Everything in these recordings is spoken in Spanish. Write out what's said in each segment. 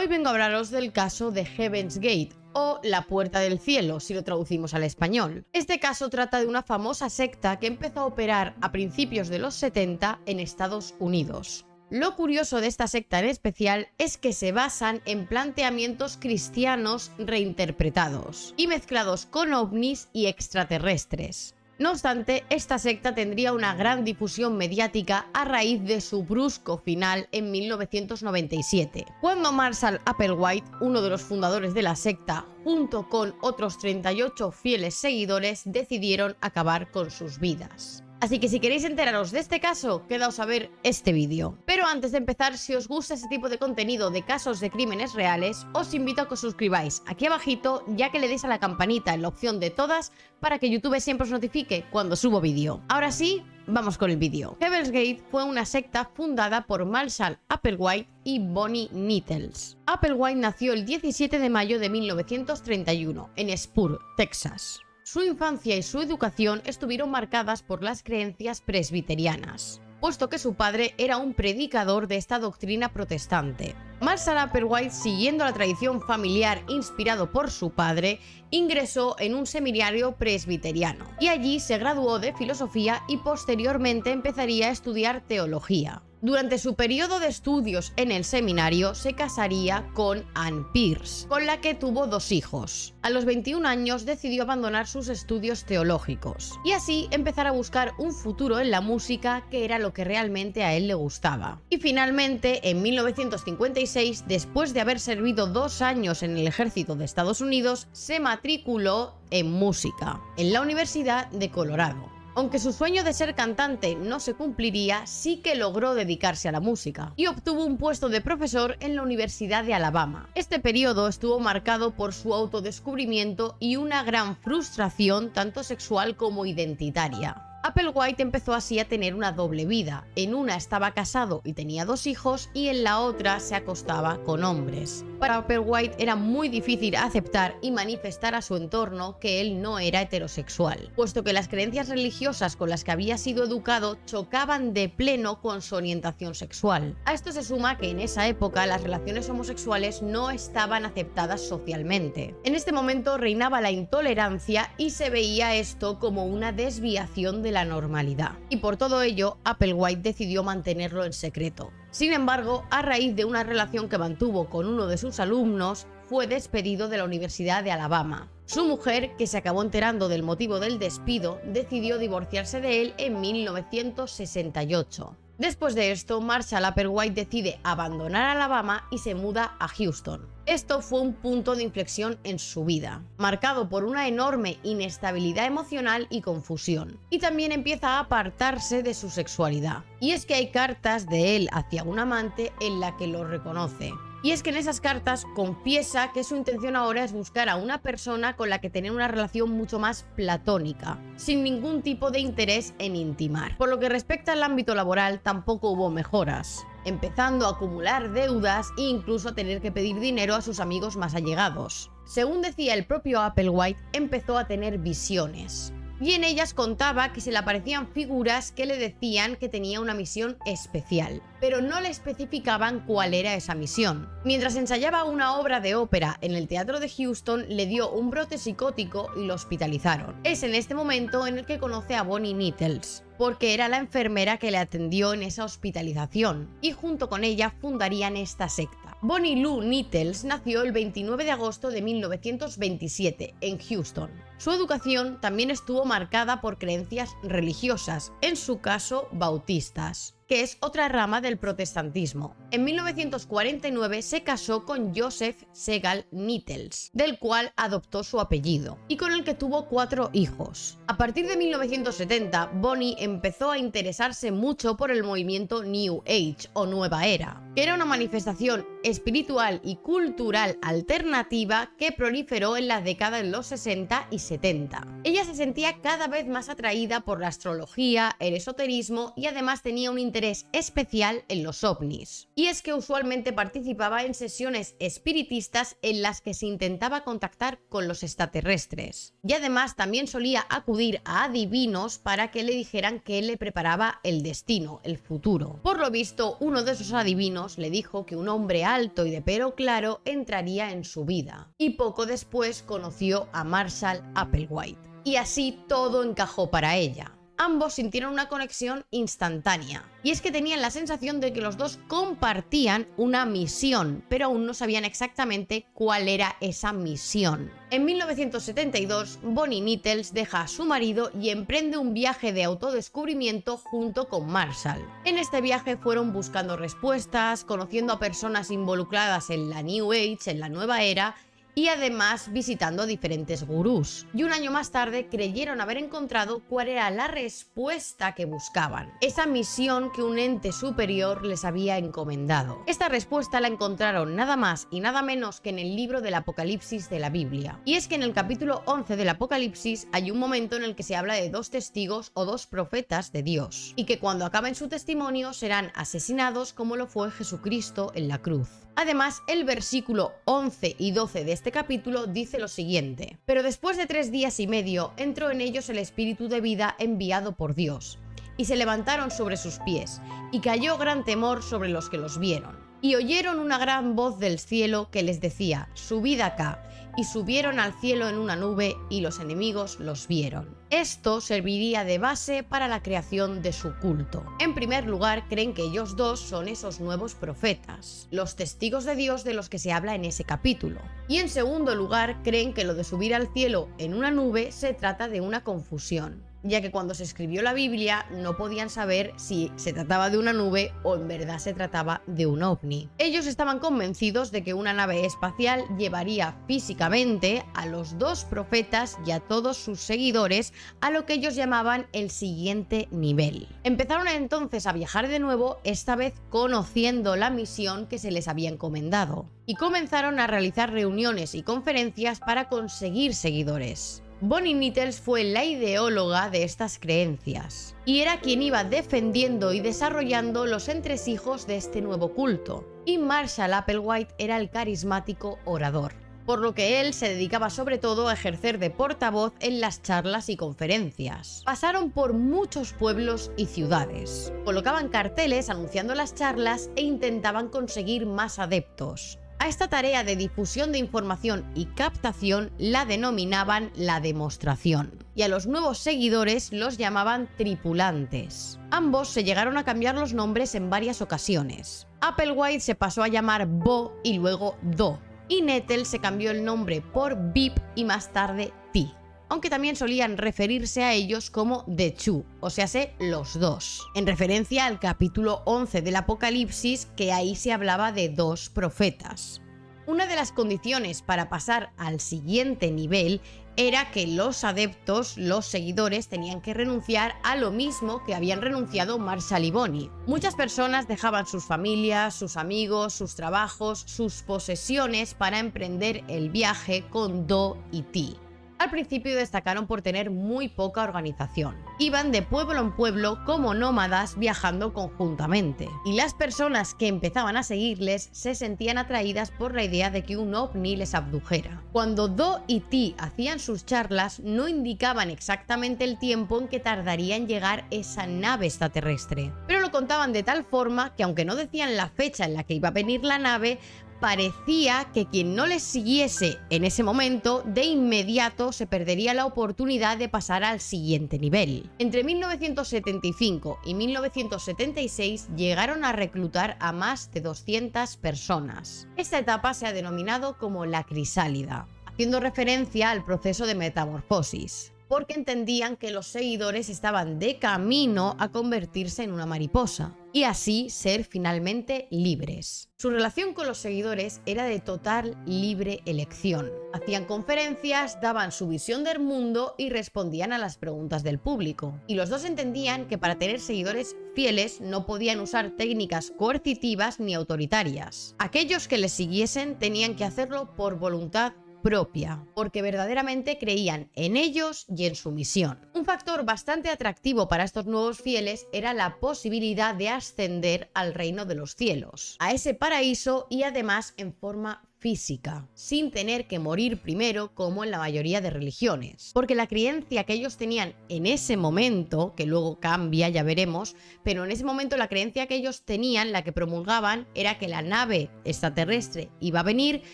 Hoy vengo a hablaros del caso de Heaven's Gate, o la Puerta del Cielo, si lo traducimos al español. Este caso trata de una famosa secta que empezó a operar a principios de los 70 en Estados Unidos. Lo curioso de esta secta en especial es que se basan en planteamientos cristianos reinterpretados y mezclados con ovnis y extraterrestres. No obstante, esta secta tendría una gran difusión mediática a raíz de su brusco final en 1997, cuando Marshall Applewhite, uno de los fundadores de la secta, junto con otros 38 fieles seguidores, decidieron acabar con sus vidas. Así que si queréis enteraros de este caso, quedaos a ver este vídeo. Pero antes de empezar, si os gusta este tipo de contenido de casos de crímenes reales, os invito a que os suscribáis aquí abajito, ya que le deis a la campanita en la opción de todas para que YouTube siempre os notifique cuando subo vídeo. Ahora sí, vamos con el vídeo. Heaven's Gate fue una secta fundada por Marshall Applewhite y Bonnie Nettles. Applewhite nació el 17 de mayo de 1931 en Spur, Texas. Su infancia y su educación estuvieron marcadas por las creencias presbiterianas, puesto que su padre era un predicador de esta doctrina protestante. Marshall Applewhite, siguiendo la tradición familiar inspirado por su padre, ingresó en un seminario presbiteriano y allí se graduó de filosofía y posteriormente empezaría a estudiar teología. Durante su periodo de estudios en el seminario se casaría con Ann Pierce, con la que tuvo 2 hijos. A los 21 años decidió abandonar sus estudios teológicos y así empezar a buscar un futuro en la música, que era lo que realmente a él le gustaba. Y finalmente, en 1956, después de haber servido 2 años en el ejército de Estados Unidos, se matriculó en música en la Universidad de Colorado. Aunque su sueño de ser cantante no se cumpliría, sí que logró dedicarse a la música y obtuvo un puesto de profesor en la Universidad de Alabama. Este periodo estuvo marcado por su autodescubrimiento y una gran frustración tanto sexual como identitaria. Applewhite empezó así a tener una doble vida. En una estaba casado y tenía 2 hijos y en la otra se acostaba con hombres. Para Applewhite era muy difícil aceptar y manifestar a su entorno que él no era heterosexual, puesto que las creencias religiosas con las que había sido educado chocaban de pleno con su orientación sexual. A esto se suma que en esa época las relaciones homosexuales no estaban aceptadas socialmente. En este momento reinaba la intolerancia y se veía esto como una desviación de la normalidad, y por todo ello Applewhite decidió mantenerlo en secreto. Sin embargo, a raíz de una relación que mantuvo con uno de sus alumnos, fue despedido de la Universidad de Alabama. Su mujer, que se acabó enterando del motivo del despido, decidió divorciarse de él en 1968. Después de esto, Marshall Applewhite decide abandonar Alabama y se muda a Houston. Esto fue un punto de inflexión en su vida, marcado por una enorme inestabilidad emocional y confusión. Y también empieza a apartarse de su sexualidad. Y es que hay cartas de él hacia un amante en la que lo reconoce. Y es que en esas cartas confiesa que su intención ahora es buscar a una persona con la que tener una relación mucho más platónica, sin ningún tipo de interés en intimar. Por lo que respecta al ámbito laboral, tampoco hubo mejoras, empezando a acumular deudas e incluso a tener que pedir dinero a sus amigos más allegados. Según decía el propio Applewhite, empezó a tener visiones. Y en ellas contaba que se le aparecían figuras que le decían que tenía una misión especial, pero no le especificaban cuál era esa misión. Mientras ensayaba una obra de ópera en el Teatro de Houston, le dio un brote psicótico y lo hospitalizaron. Es en este momento en el que conoce a Bonnie Nettles, porque era la enfermera que le atendió en esa hospitalización, y junto con ella fundarían esta secta. Bonnie Lou Nettles nació el 29 de agosto de 1927 en Houston. Su educación también estuvo marcada por creencias religiosas, en su caso bautistas, que es otra rama del protestantismo. En 1949 se casó con Joseph Segal Nettles, del cual adoptó su apellido, y con el que tuvo 4 hijos. A partir de 1970, Bonnie empezó a interesarse mucho por el movimiento New Age o Nueva Era, que era una manifestación espiritual y cultural alternativa que proliferó en la década de los 60 y 70. Ella se sentía cada vez más atraída por la astrología, el esoterismo y además tenía un interés especial en los ovnis. Y es que usualmente participaba en sesiones espiritistas en las que se intentaba contactar con los extraterrestres. Y además también solía acudir a adivinos para que le dijeran que le preparaba el destino, el futuro. Por lo visto, uno de esos adivinos le dijo que un hombre alto y de pelo claro entraría en su vida. Y poco después conoció a Marshall Applewhite. Y así todo encajó para ella. Ambos sintieron una conexión instantánea. Y es que tenían la sensación de que los dos compartían una misión, pero aún no sabían exactamente cuál era esa misión. En 1972, Bonnie Nettles deja a su marido y emprende un viaje de autodescubrimiento junto con Marshall. En este viaje fueron buscando respuestas, conociendo a personas involucradas en la New Age, en la nueva era, y además visitando diferentes gurús. Y un año más tarde creyeron haber encontrado cuál era la respuesta que buscaban, esa misión que un ente superior les había encomendado. Esta respuesta la encontraron nada más y nada menos que en el libro del Apocalipsis de la Biblia. Y es que en el capítulo 11 del Apocalipsis hay un momento en el que se habla de dos testigos o dos profetas de Dios, y que cuando acaben su testimonio serán asesinados como lo fue Jesucristo en la cruz. Además, el versículo 11 y 12 de este capítulo dice lo siguiente: pero después de 3 días y medio entró en ellos el espíritu de vida enviado por Dios, y se levantaron sobre sus pies, y cayó gran temor sobre los que los vieron. Y oyeron una gran voz del cielo que les decía: subid acá. Y subieron al cielo en una nube, y los enemigos los vieron. Esto serviría de base para la creación de su culto. En primer lugar, creen que ellos dos son esos nuevos profetas, los testigos de Dios de los que se habla en ese capítulo. Y en segundo lugar, creen que lo de subir al cielo en una nube se trata de una confusión, ya que cuando se escribió la Biblia no podían saber si se trataba de una nube o en verdad se trataba de un ovni. Ellos estaban convencidos de que una nave espacial llevaría físicamente a los dos profetas y a todos sus seguidores a lo que ellos llamaban el siguiente nivel. Empezaron entonces a viajar de nuevo, esta vez conociendo la misión que se les había encomendado, y comenzaron a realizar reuniones y conferencias para conseguir seguidores. Bonnie Nettles fue la ideóloga de estas creencias y era quien iba defendiendo y desarrollando los entresijos de este nuevo culto, y Marshall Applewhite era el carismático orador, por lo que él se dedicaba sobre todo a ejercer de portavoz en las charlas y conferencias. Pasaron por muchos pueblos y ciudades, colocaban carteles anunciando las charlas e intentaban conseguir más adeptos. A esta tarea de difusión de información y captación la denominaban la demostración, y a los nuevos seguidores los llamaban tripulantes. Ambos se llegaron a cambiar los nombres en varias ocasiones. Applewhite se pasó a llamar Bo y luego Do, y Nettles se cambió el nombre por Bip y más tarde T, aunque también solían referirse a ellos como The Two, o sea, los dos, en referencia al capítulo 11 del Apocalipsis, que ahí se hablaba de dos profetas. Una de las condiciones para pasar al siguiente nivel era que los adeptos, los seguidores, tenían que renunciar a lo mismo que habían renunciado Marshall y Bonnie. Muchas personas dejaban sus familias, sus amigos, sus trabajos, sus posesiones para emprender el viaje con Do y Ti. Al principio destacaron por tener muy poca organización. Iban de pueblo en pueblo como nómadas viajando conjuntamente. Y las personas que empezaban a seguirles se sentían atraídas por la idea de que un ovni les abdujera. Cuando Do y Ti hacían sus charlas, no indicaban exactamente el tiempo en que tardaría en llegar esa nave extraterrestre, pero lo contaban de tal forma que, aunque no decían la fecha en la que iba a venir la nave, parecía que quien no les siguiese en ese momento, de inmediato se perdería la oportunidad de pasar al siguiente nivel. Entre 1975 y 1976 llegaron a reclutar a más de 200 personas. Esta etapa se ha denominado como la crisálida, haciendo referencia al proceso de metamorfosis, porque entendían que los seguidores estaban de camino a convertirse en una mariposa y así ser finalmente libres. Su relación con los seguidores era de total libre elección. Hacían conferencias, daban su visión del mundo y respondían a las preguntas del público. Y los dos entendían que para tener seguidores fieles no podían usar técnicas coercitivas ni autoritarias. Aquellos que les siguiesen tenían que hacerlo por voluntad propia, porque verdaderamente creían en ellos y en su misión. Un factor bastante atractivo para estos nuevos fieles era la posibilidad de ascender al reino de los cielos, a ese paraíso, y además en forma física, sin tener que morir primero como en la mayoría de religiones. Porque la creencia que ellos tenían en ese momento, que luego cambia, ya veremos, pero en ese momento la creencia que ellos tenían, la que promulgaban, era que la nave extraterrestre iba a venir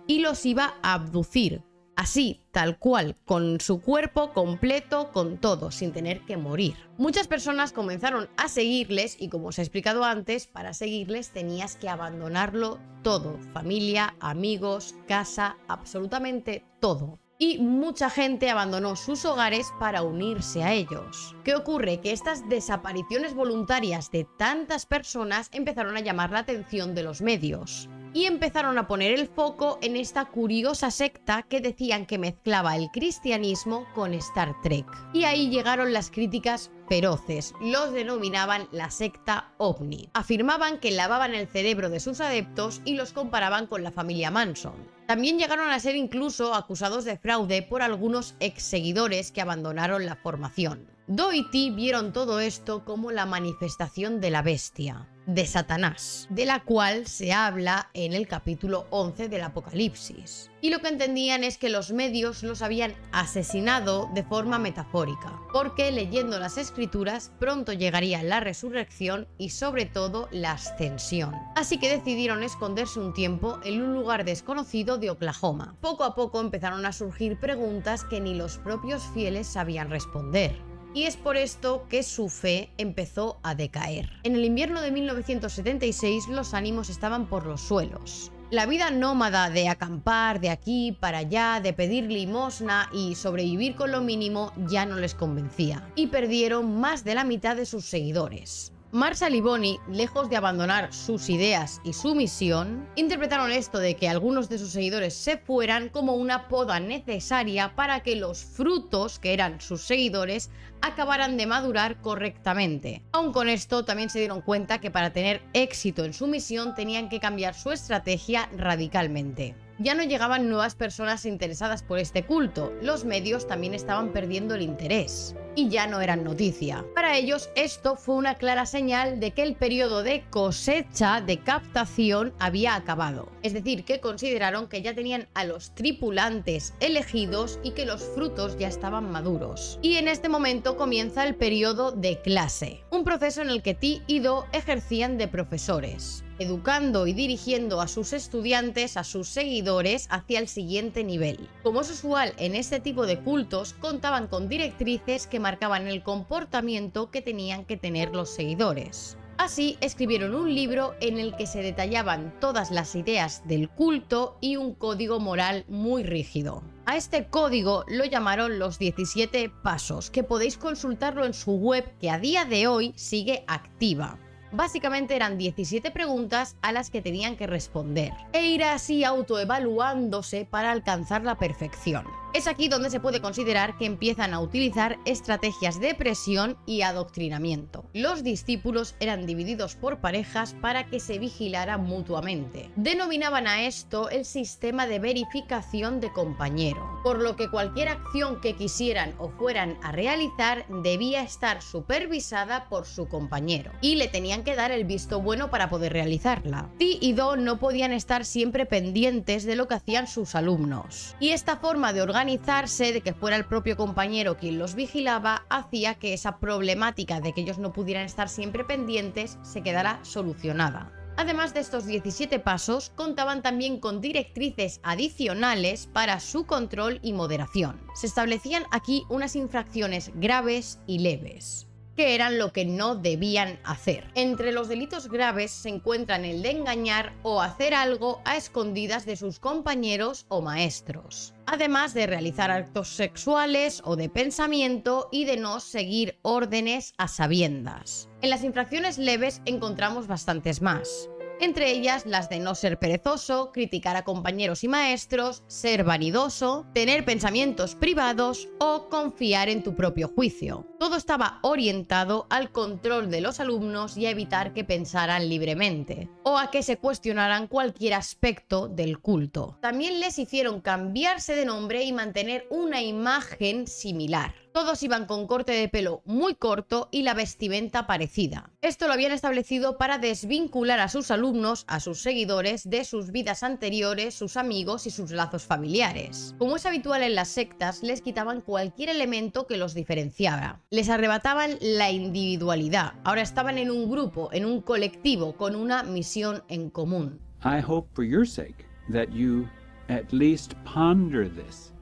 y los iba a abducir. Así, tal cual, con su cuerpo completo, con todo, sin tener que morir. Muchas personas comenzaron a seguirles y, como os he explicado antes, para seguirles tenías que abandonarlo todo. Familia, amigos, casa, absolutamente todo. Y mucha gente abandonó sus hogares para unirse a ellos. ¿Qué ocurre? Que estas desapariciones voluntarias de tantas personas empezaron a llamar la atención de los medios. Y empezaron a poner el foco en esta curiosa secta que decían que mezclaba el cristianismo con Star Trek. Y ahí llegaron las críticas feroces. Los denominaban la secta OVNI. Afirmaban que lavaban el cerebro de sus adeptos y los comparaban con la familia Manson. También llegaron a ser incluso acusados de fraude por algunos ex seguidores que abandonaron la formación. Do y Ti vieron todo esto como la manifestación de la bestia, de Satanás, de la cual se habla en el capítulo 11 del Apocalipsis. Y lo que entendían es que los medios los habían asesinado de forma metafórica, porque leyendo las escrituras pronto llegaría la resurrección y sobre todo la ascensión. Así que decidieron esconderse un tiempo en un lugar desconocido de Oklahoma. Poco a poco empezaron a surgir preguntas que ni los propios fieles sabían responder. Y es por esto que su fe empezó a decaer. En el invierno de 1976 los ánimos estaban por los suelos. La vida nómada de acampar de aquí para allá, de pedir limosna y sobrevivir con lo mínimo ya no les convencía. Y perdieron más de la mitad de sus seguidores. Marshall y Bonnie, lejos de abandonar sus ideas y su misión, interpretaron esto de que algunos de sus seguidores se fueran como una poda necesaria para que los frutos, que eran sus seguidores, acabaran de madurar correctamente. Aun con esto, también se dieron cuenta que para tener éxito en su misión tenían que cambiar su estrategia radicalmente. Ya no llegaban nuevas personas interesadas por este culto, los medios también estaban perdiendo el interés y ya no eran noticia. Para ellos esto fue una clara señal de que el periodo de cosecha de captación había acabado. Es decir, que consideraron que ya tenían a los tripulantes elegidos y que los frutos ya estaban maduros. Y en este momento comienza el periodo de clase, un proceso en el que Ti y Do ejercían de profesores, educando y dirigiendo a sus estudiantes, a sus seguidores, hacia el siguiente nivel. Como es usual en este tipo de cultos, contaban con directrices que marcaban el comportamiento que tenían que tener los seguidores. Así, escribieron un libro en el que se detallaban todas las ideas del culto y un código moral muy rígido. A este código lo llamaron los 17 pasos, que podéis consultarlo en su web, que a día de hoy sigue activa. Básicamente eran 17 preguntas a las que tenían que responder e ir así autoevaluándose para alcanzar la perfección. Es aquí donde se puede considerar que empiezan a utilizar estrategias de presión y adoctrinamiento. Los discípulos eran divididos por parejas para que se vigilaran mutuamente. Denominaban a esto el sistema de verificación de compañero, por lo que cualquier acción que quisieran o fueran a realizar debía estar supervisada por su compañero y le tenían que dar el visto bueno para poder realizarla. Ti y Do no podían estar siempre pendientes de lo que hacían sus alumnos, y esta forma de organizarse, de que fuera el propio compañero quien los vigilaba, hacía que esa problemática de que ellos no pudieran estar siempre pendientes se quedara solucionada. Además de estos 17 pasos, contaban también con directrices adicionales para su control y moderación. Se establecían aquí unas infracciones graves y leves, que eran lo que no debían hacer. Entre los delitos graves se encuentran el de engañar o hacer algo a escondidas de sus compañeros o maestros, además de realizar actos sexuales o de pensamiento y de no seguir órdenes a sabiendas. En las infracciones leves encontramos bastantes más, entre ellas las de no ser perezoso, criticar a compañeros y maestros, ser vanidoso, tener pensamientos privados o confiar en tu propio juicio. Todo estaba orientado al control de los alumnos y a evitar que pensaran libremente, o a que se cuestionaran cualquier aspecto del culto. También les hicieron cambiarse de nombre y mantener una imagen similar. Todos iban con corte de pelo muy corto y la vestimenta parecida. Esto lo habían establecido para desvincular a sus alumnos, a sus seguidores, de sus vidas anteriores, sus amigos y sus lazos familiares. Como es habitual en las sectas, les quitaban cualquier elemento que los diferenciara. Les arrebataban la individualidad. Ahora estaban en un grupo, en un colectivo, con una misión en común. I hope for your sake that you at least ponder this.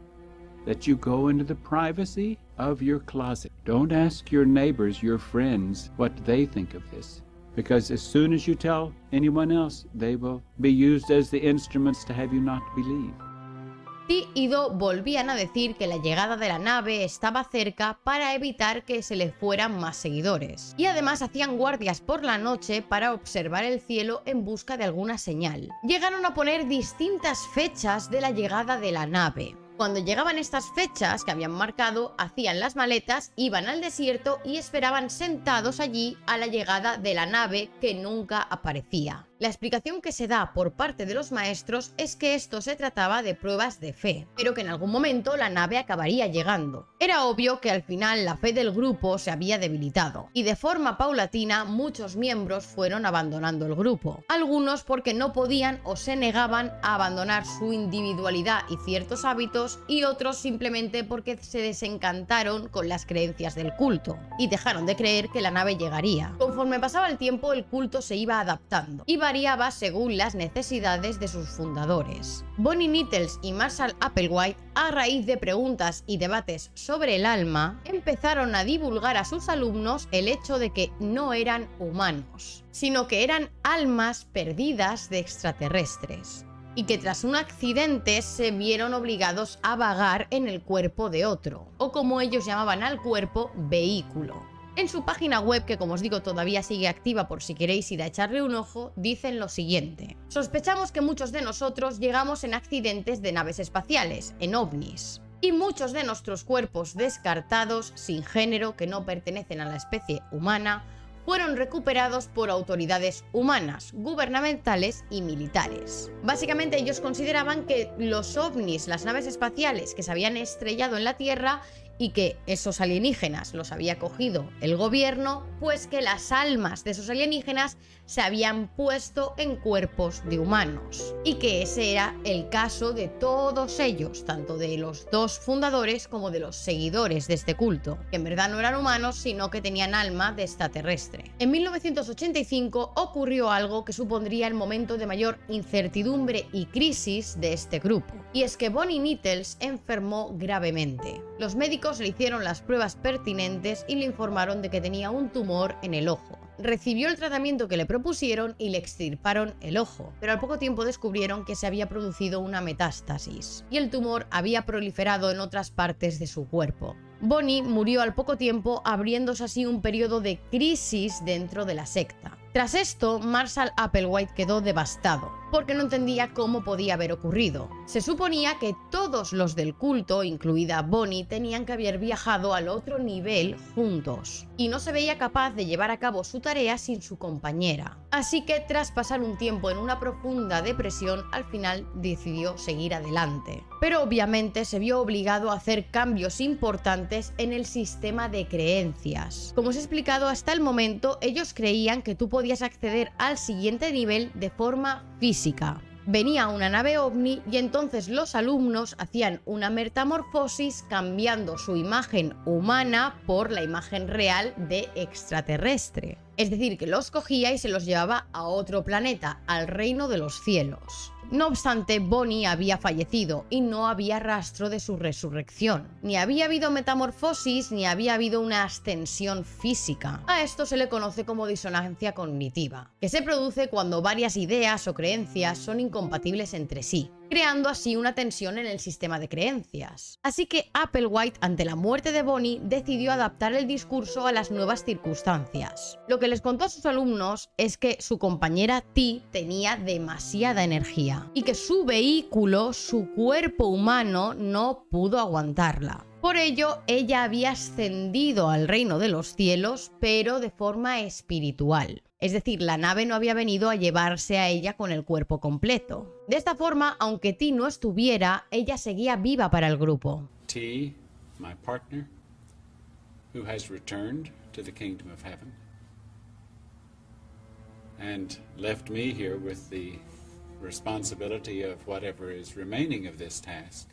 That you go into the privacy of your closet. Don't ask your neighbors, your friends, what they think of this. Because as soon as you tell anyone else, they will be used as the instruments to have you not believe. Ti y Do volvían a decir que la llegada de la nave estaba cerca para evitar que se le fueran más seguidores. Y además hacían guardias por la noche para observar el cielo en busca de alguna señal. Llegaron a poner distintas fechas de la llegada de la nave. Cuando llegaban estas fechas que habían marcado, hacían las maletas, iban al desierto y esperaban sentados allí a la llegada de la nave que nunca aparecía. La explicación que se da por parte de los maestros es que esto se trataba de pruebas de fe, pero que en algún momento la nave acabaría llegando. Era obvio que al final la fe del grupo se había debilitado, y de forma paulatina muchos miembros fueron abandonando el grupo. Algunos porque no podían o se negaban a abandonar su individualidad y ciertos hábitos, y otros simplemente porque se desencantaron con las creencias del culto, y dejaron de creer que la nave llegaría. Conforme pasaba el tiempo, el culto se iba adaptando, y variaba según las necesidades de sus fundadores. Bonnie Nettles y Marshall Applewhite, a raíz de preguntas y debates sobre el alma, empezaron a divulgar a sus alumnos el hecho de que no eran humanos, sino que eran almas perdidas de extraterrestres, y que tras un accidente se vieron obligados a vagar en el cuerpo de otro, o como ellos llamaban al cuerpo, vehículo. En su página web, que como os digo todavía sigue activa por si queréis ir a echarle un ojo, dicen lo siguiente: sospechamos que muchos de nosotros llegamos en accidentes de naves espaciales, en ovnis, y muchos de nuestros cuerpos descartados, sin género, que no pertenecen a la especie humana, fueron recuperados por autoridades humanas, gubernamentales y militares. Básicamente ellos consideraban que los ovnis, las naves espaciales que se habían estrellado en la Tierra y que esos alienígenas los había cogido el gobierno, pues que las almas de esos alienígenas se habían puesto en cuerpos de humanos, y que ese era el caso de todos ellos, tanto de los dos fundadores como de los seguidores de este culto, que en verdad no eran humanos, sino que tenían alma de extraterrestre. En 1985 ocurrió algo que supondría el momento de mayor incertidumbre y crisis de este grupo, y es que Bonnie Nettles enfermó gravemente. Los médicos le hicieron las pruebas pertinentes y le informaron de que tenía un tumor en el ojo. Recibió el tratamiento que le propusieron y le extirparon el ojo, pero al poco tiempo descubrieron que se había producido una metástasis y el tumor había proliferado en otras partes de su cuerpo. Bonnie murió al poco tiempo, abriéndose así un periodo de crisis dentro de la secta. Tras esto, Marshall Applewhite quedó devastado, porque no entendía cómo podía haber ocurrido. Se suponía que todos los del culto, incluida Bonnie, tenían que haber viajado al otro nivel juntos, y no se veía capaz de llevar a cabo su tarea sin su compañera. Así que tras pasar un tiempo en una profunda depresión, al final decidió seguir adelante. Pero obviamente se vio obligado a hacer cambios importantes en el sistema de creencias. Como os he explicado hasta el momento, ellos creían que tú podías acceder al siguiente nivel de forma física. Venía una nave ovni y entonces los alumnos hacían una metamorfosis cambiando su imagen humana por la imagen real de extraterrestre. Es decir, que los cogía y se los llevaba a otro planeta, al reino de los cielos. No obstante, Bonnie había fallecido y no había rastro de su resurrección. Ni había habido metamorfosis ni había habido una ascensión física. A esto se le conoce como disonancia cognitiva, que se produce cuando varias ideas o creencias son incompatibles entre sí, creando así una tensión en el sistema de creencias. Así que Applewhite, ante la muerte de Bonnie, decidió adaptar el discurso a las nuevas circunstancias. Lo que les contó a sus alumnos es que su compañera Ti tenía demasiada energía y que su vehículo, su cuerpo humano, no pudo aguantarla. Por ello, ella había ascendido al reino de los cielos, pero de forma espiritual. Es decir, la nave no había venido a llevarse a ella con el cuerpo completo. De esta forma, aunque T no estuviera, ella seguía viva para el grupo. T, my partner, who has returned to the kingdom of heaven and left me here with the responsibility of whatever is remaining of this task.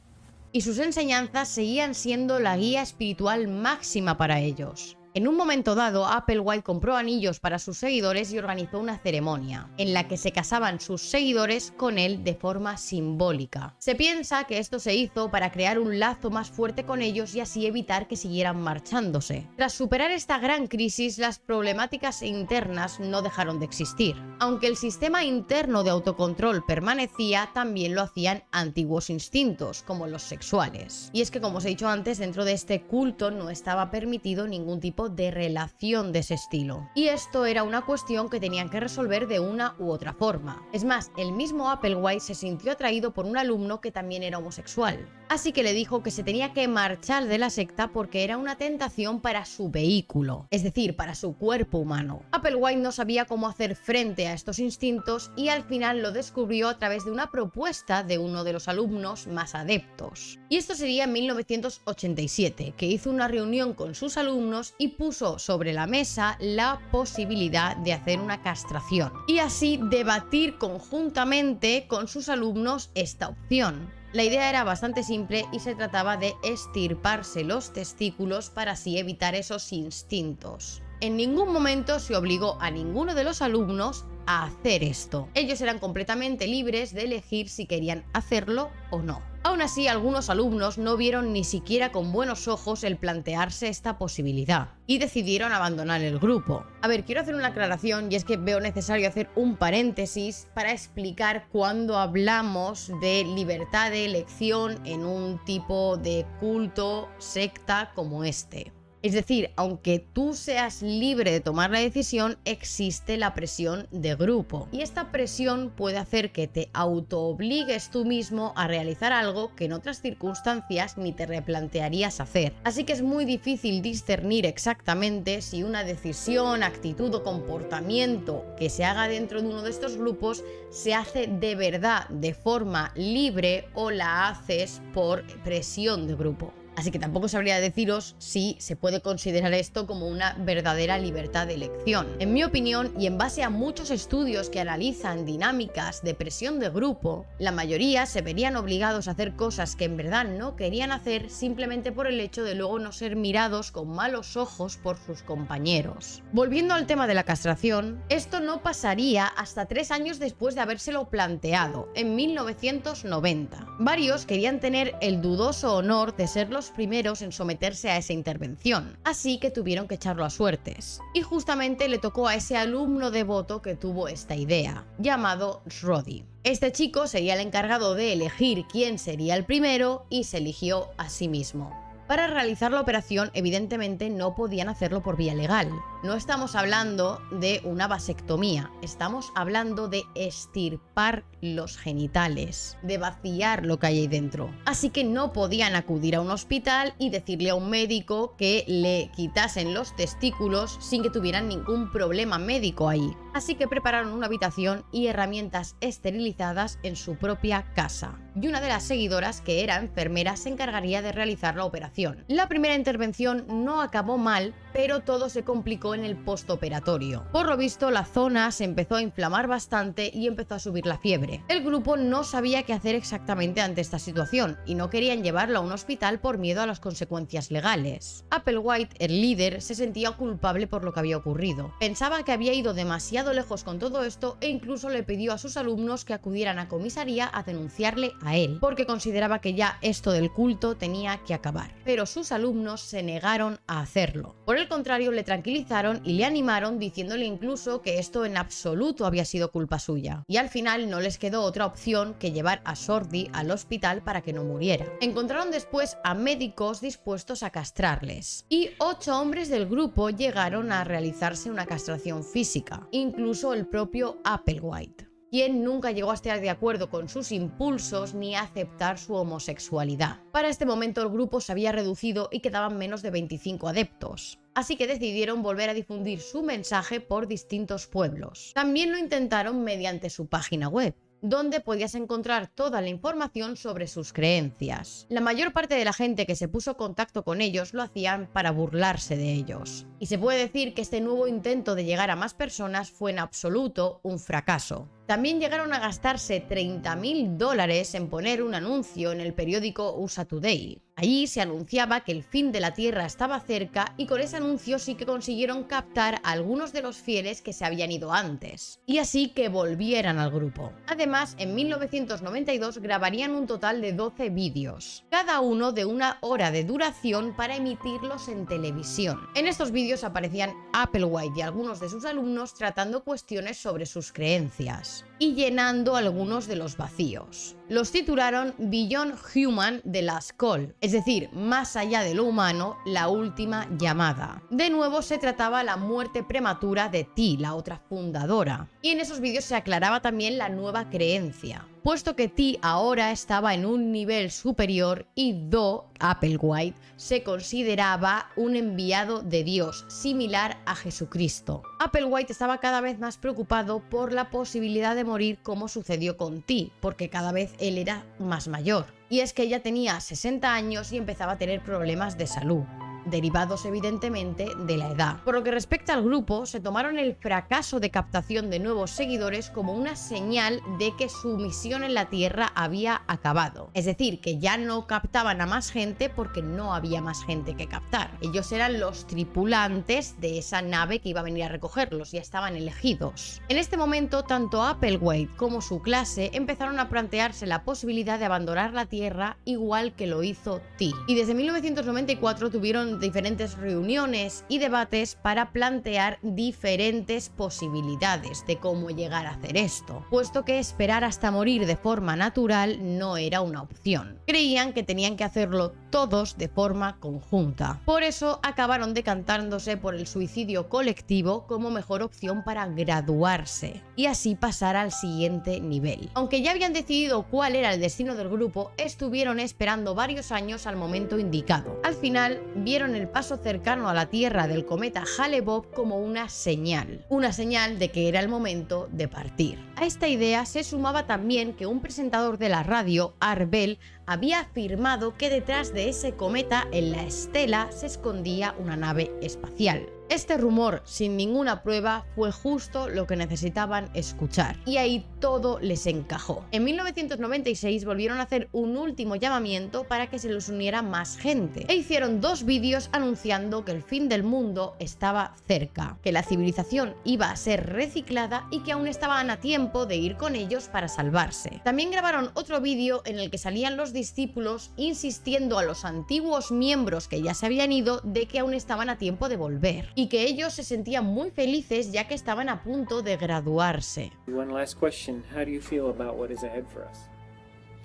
Y sus enseñanzas seguían siendo la guía espiritual máxima para ellos. En un momento dado, Applewhite compró anillos para sus seguidores y organizó una ceremonia, en la que se casaban sus seguidores con él de forma simbólica. Se piensa que esto se hizo para crear un lazo más fuerte con ellos y así evitar que siguieran marchándose. Tras superar esta gran crisis, las problemáticas internas no dejaron de existir. Aunque el sistema interno de autocontrol permanecía, también lo hacían antiguos instintos, como los sexuales. Y es que, como os he dicho antes, dentro de este culto no estaba permitido ningún tipo de relación de ese estilo. Y esto era una cuestión que tenían que resolver de una u otra forma. Es más, el mismo Applewhite se sintió atraído por un alumno que también era homosexual. Así que le dijo que se tenía que marchar de la secta porque era una tentación para su vehículo, es decir, para su cuerpo humano. Applewhite no sabía cómo hacer frente a estos instintos y al final lo descubrió a través de una propuesta de uno de los alumnos más adeptos. Y esto sería en 1987, que hizo una reunión con sus alumnos y puso sobre la mesa la posibilidad de hacer una castración y así debatir conjuntamente con sus alumnos esta opción. La idea era bastante simple y se trataba de extirparse los testículos para así evitar esos instintos. En ningún momento se obligó a ninguno de los alumnos a hacer esto. Ellos eran completamente libres de elegir si querían hacerlo o no. Aún así, algunos alumnos no vieron ni siquiera con buenos ojos el plantearse esta posibilidad y decidieron abandonar el grupo. A ver, quiero hacer una aclaración y es que veo necesario hacer un paréntesis para explicar cuando hablamos de libertad de elección en un tipo de culto, secta como este. Es decir, aunque tú seas libre de tomar la decisión, existe la presión de grupo. Y esta presión puede hacer que te autoobligues tú mismo a realizar algo que en otras circunstancias ni te replantearías hacer. Así que es muy difícil discernir exactamente si una decisión, actitud o comportamiento que se haga dentro de uno de estos grupos se hace de verdad de forma libre o la haces por presión de grupo. Así que tampoco sabría deciros si se puede considerar esto como una verdadera libertad de elección. En mi opinión, y en base a muchos estudios que analizan dinámicas de presión de grupo, la mayoría se verían obligados a hacer cosas que en verdad no querían hacer simplemente por el hecho de luego no ser mirados con malos ojos por sus compañeros. Volviendo al tema de la castración, esto no pasaría hasta 3 años después de habérselo planteado, en 1990. Varios querían tener el dudoso honor de ser los primeros en someterse a esa intervención, así que tuvieron que echarlo a suertes. Y justamente le tocó a ese alumno devoto que tuvo esta idea, llamado Roddy. Este chico sería el encargado de elegir quién sería el primero y se eligió a sí mismo. Para realizar la operación, evidentemente no podían hacerlo por vía legal. No estamos hablando de una vasectomía, estamos hablando de extirpar los genitales, de vaciar lo que hay ahí dentro. Así que no podían acudir a un hospital y decirle a un médico que le quitasen los testículos sin que tuvieran ningún problema médico ahí. Así que prepararon una habitación y herramientas esterilizadas en su propia casa. Y una de las seguidoras, que era enfermera, se encargaría de realizar la operación. La primera intervención no acabó mal, pero todo se complicó en el postoperatorio. Por lo visto, la zona se empezó a inflamar bastante y empezó a subir la fiebre. El grupo no sabía qué hacer exactamente ante esta situación y no querían llevarlo a un hospital por miedo a las consecuencias legales. Applewhite, el líder, se sentía culpable por lo que había ocurrido. Pensaba que había ido demasiado lejos con todo esto e incluso le pidió a sus alumnos que acudieran a comisaría a denunciarle a él, porque consideraba que ya esto del culto tenía que acabar. Pero sus alumnos se negaron a hacerlo. Por el contrario, le tranquilizaron y le animaron diciéndole incluso que esto en absoluto había sido culpa suya. Y al final no les quedó otra opción que llevar a Sordi al hospital para que no muriera. Encontraron después a médicos dispuestos a castrarles. Y 8 hombres del grupo llegaron a realizarse una castración física, incluso el propio Applewhite. quien nunca llegó a estar de acuerdo con sus impulsos ni a aceptar su homosexualidad. Para este momento el grupo se había reducido y quedaban menos de 25 adeptos. Así que decidieron volver a difundir su mensaje por distintos pueblos. También lo intentaron mediante su página web, donde podías encontrar toda la información sobre sus creencias. La mayor parte de la gente que se puso en contacto con ellos lo hacían para burlarse de ellos. Y se puede decir que este nuevo intento de llegar a más personas fue en absoluto un fracaso. También llegaron a gastarse $30.000 en poner un anuncio en el periódico USA Today. Allí se anunciaba que el fin de la Tierra estaba cerca y con ese anuncio sí que consiguieron captar a algunos de los fieles que se habían ido antes, y así que volvieran al grupo. Además, en 1992 grabarían un total de 12 vídeos, cada uno de 1 hora de duración para emitirlos en televisión. En estos vídeos aparecían Applewhite y algunos de sus alumnos tratando cuestiones sobre sus creencias y llenando algunos de los vacíos. Los titularon Beyond Human The Last Call, es decir, más allá de lo humano, la última llamada. De nuevo se trataba la muerte prematura de Ti, la otra fundadora. Y en esos vídeos se aclaraba también la nueva creencia, puesto que Ti ahora estaba en un nivel superior y Do, Applewhite, se consideraba un enviado de Dios, similar a Jesucristo. Applewhite estaba cada vez más preocupado por la posibilidad de morir como sucedió con Ti, porque cada vez él era más mayor. Y es que ella tenía 60 años y empezaba a tener problemas de salud, derivados evidentemente de la edad. Por lo que respecta al grupo, se tomaron el fracaso de captación de nuevos seguidores como una señal de que su misión en la Tierra había acabado. Es decir, que ya no captaban a más gente porque no había más gente que captar. Ellos eran los tripulantes de esa nave que iba a venir a recogerlos, ya estaban elegidos. En este momento, tanto Applewhite como su clase empezaron a plantearse la posibilidad de abandonar la Tierra igual que lo hizo Ti. Y desde 1994 tuvieron diferentes reuniones y debates para plantear diferentes posibilidades de cómo llegar a hacer esto, puesto que esperar hasta morir de forma natural no era una opción. Creían que tenían que hacerlo todos de forma conjunta. Por eso acabaron decantándose por el suicidio colectivo como mejor opción para graduarse y así pasar al siguiente nivel. Aunque ya habían decidido cuál era el destino del grupo, estuvieron esperando varios años al momento indicado. Al final vieron el paso cercano a la Tierra del cometa Hale-Bopp como una señal de que era el momento de partir. A esta idea se sumaba también que un presentador de la radio, Art Bell, había afirmado que detrás de ese cometa en la estela se escondía una nave espacial. Este rumor, sin ninguna prueba, fue justo lo que necesitaban escuchar, y ahí todo les encajó. En 1996 volvieron a hacer un último llamamiento para que se les uniera más gente, e hicieron 2 vídeos anunciando que el fin del mundo estaba cerca, que la civilización iba a ser reciclada y que aún estaban a tiempo de ir con ellos para salvarse. También grabaron otro vídeo en el que salían los discípulos insistiendo a los antiguos miembros que ya se habían ido de que aún estaban a tiempo de volver, y que ellos se sentían muy felices ya que estaban a punto de graduarse. One last question. How do you feel about what is ahead for us?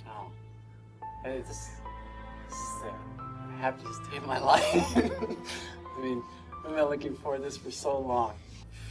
Oh, this is the happiest day of my life. I mean, I've been looking for this for so long.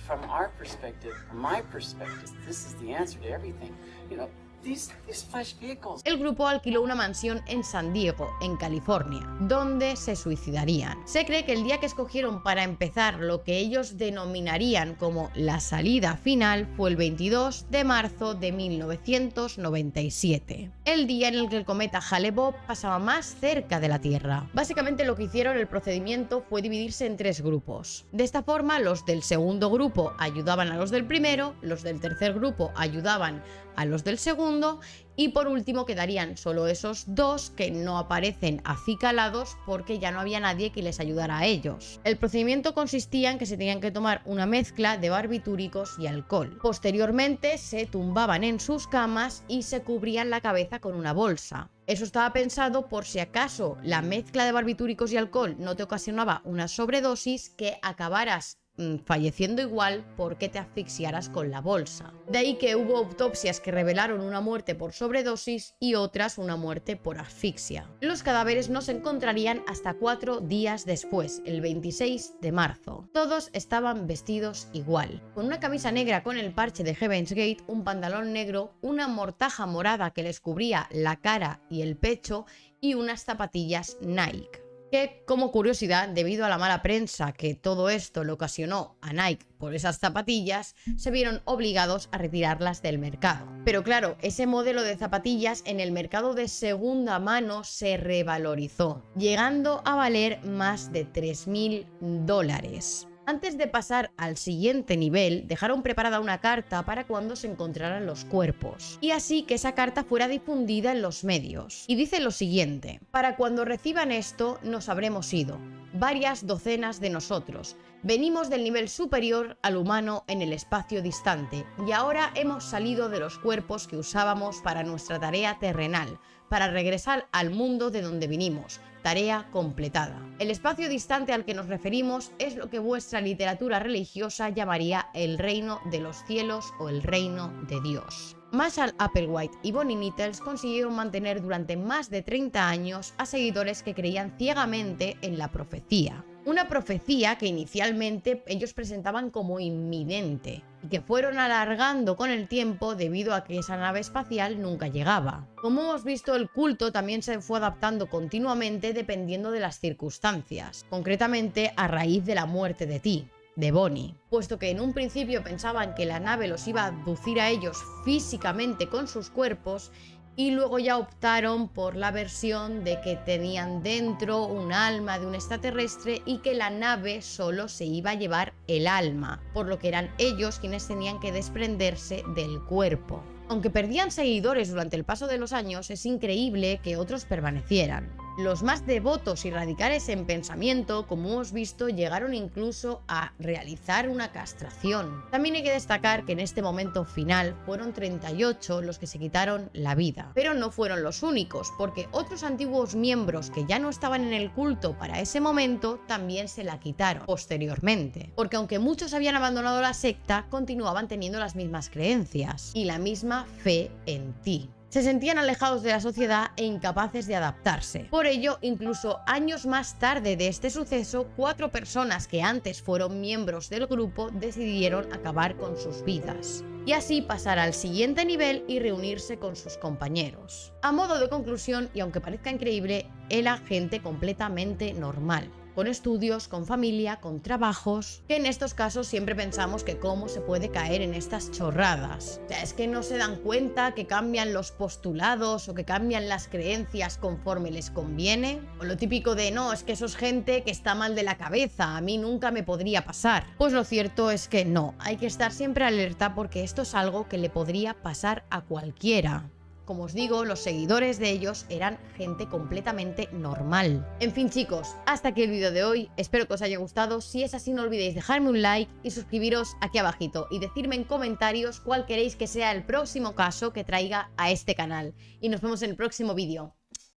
From our perspective, from my perspective, this is the answer to everything. You know, these flash vehicles. El grupo alquiló una mansión en San Diego, en California, donde se suicidarían. Se cree que el día que escogieron para empezar lo que ellos denominarían como la salida final fue el 22 de marzo de 1997, el día en el que el cometa Hale-Bopp pasaba más cerca de la Tierra. Básicamente lo que hicieron, el procedimiento fue dividirse en 3 grupos. De esta forma, los del segundo grupo ayudaban a los del primero, los del tercer grupo ayudaban a los del segundo y por último quedarían solo esos 2 que no aparecen acicalados porque ya no había nadie que les ayudara a ellos. El procedimiento consistía en que se tenían que tomar una mezcla de barbitúricos y alcohol. Posteriormente se tumbaban en sus camas y se cubrían la cabeza con una bolsa. Eso estaba pensado por si acaso la mezcla de barbitúricos y alcohol no te ocasionaba una sobredosis, que acabaras falleciendo igual porque te asfixiaras con la bolsa. De ahí que hubo autopsias que revelaron una muerte por sobredosis y otras una muerte por asfixia. Los cadáveres no se encontrarían hasta 4 días después, el 26 de marzo. Todos estaban vestidos igual, con una camisa negra con el parche de Heaven's Gate, un pantalón negro, una mortaja morada que les cubría la cara y el pecho y unas zapatillas Nike. Que, como curiosidad, debido a la mala prensa que todo esto le ocasionó a Nike por esas zapatillas, se vieron obligados a retirarlas del mercado. Pero claro, ese modelo de zapatillas en el mercado de segunda mano se revalorizó, llegando a valer más de $3.000. Antes de pasar al siguiente nivel, dejaron preparada una carta para cuando se encontraran los cuerpos, y así que esa carta fuera difundida en los medios. Y dice lo siguiente: para cuando reciban esto, nos habremos ido, varias docenas de nosotros. Venimos del nivel superior al humano en el espacio distante, y ahora hemos salido de los cuerpos que usábamos para nuestra tarea terrenal, para regresar al mundo de donde vinimos. Tarea completada. El espacio distante al que nos referimos es lo que vuestra literatura religiosa llamaría el reino de los cielos o el reino de Dios. Marshall Applewhite y Bonnie Nettles consiguieron mantener durante más de 30 años a seguidores que creían ciegamente en la profecía. Una profecía que inicialmente ellos presentaban como inminente y que fueron alargando con el tiempo debido a que esa nave espacial nunca llegaba. Como hemos visto, el culto también se fue adaptando continuamente dependiendo de las circunstancias, concretamente a raíz de la muerte de Ti, de Bonnie, puesto que en un principio pensaban que la nave los iba a abducir a ellos físicamente con sus cuerpos, y luego ya optaron por la versión de que tenían dentro un alma de un extraterrestre y que la nave solo se iba a llevar el alma, por lo que eran ellos quienes tenían que desprenderse del cuerpo. Aunque perdían seguidores durante el paso de los años, es increíble que otros permanecieran. Los más devotos y radicales en pensamiento, como hemos visto, llegaron incluso a realizar una castración. También hay que destacar que en este momento final fueron 38 los que se quitaron la vida. Pero no fueron los únicos, porque otros antiguos miembros que ya no estaban en el culto para ese momento también se la quitaron posteriormente. Porque aunque muchos habían abandonado la secta, continuaban teniendo las mismas creencias y la misma fe en Ti. Se sentían alejados de la sociedad e incapaces de adaptarse. Por ello, incluso años más tarde de este suceso, 4 personas que antes fueron miembros del grupo decidieron acabar con sus vidas y así pasar al siguiente nivel y reunirse con sus compañeros. A modo de conclusión, y aunque parezca increíble, era gente completamente normal, con estudios, con familia, con trabajos, que en estos casos siempre pensamos que cómo se puede caer en estas chorradas. O sea, es que no se dan cuenta que cambian los postulados o que cambian las creencias conforme les conviene. O lo típico de, no, es que eso es gente que está mal de la cabeza, a mí nunca me podría pasar. Pues lo cierto es que no, hay que estar siempre alerta porque esto es algo que le podría pasar a cualquiera. Como os digo, los seguidores de ellos eran gente completamente normal. En fin, chicos, hasta aquí el vídeo de hoy. Espero que os haya gustado. Si es así, no olvidéis dejarme un like y suscribiros aquí abajito y decirme en comentarios cuál queréis que sea el próximo caso que traiga a este canal. Y nos vemos en el próximo vídeo.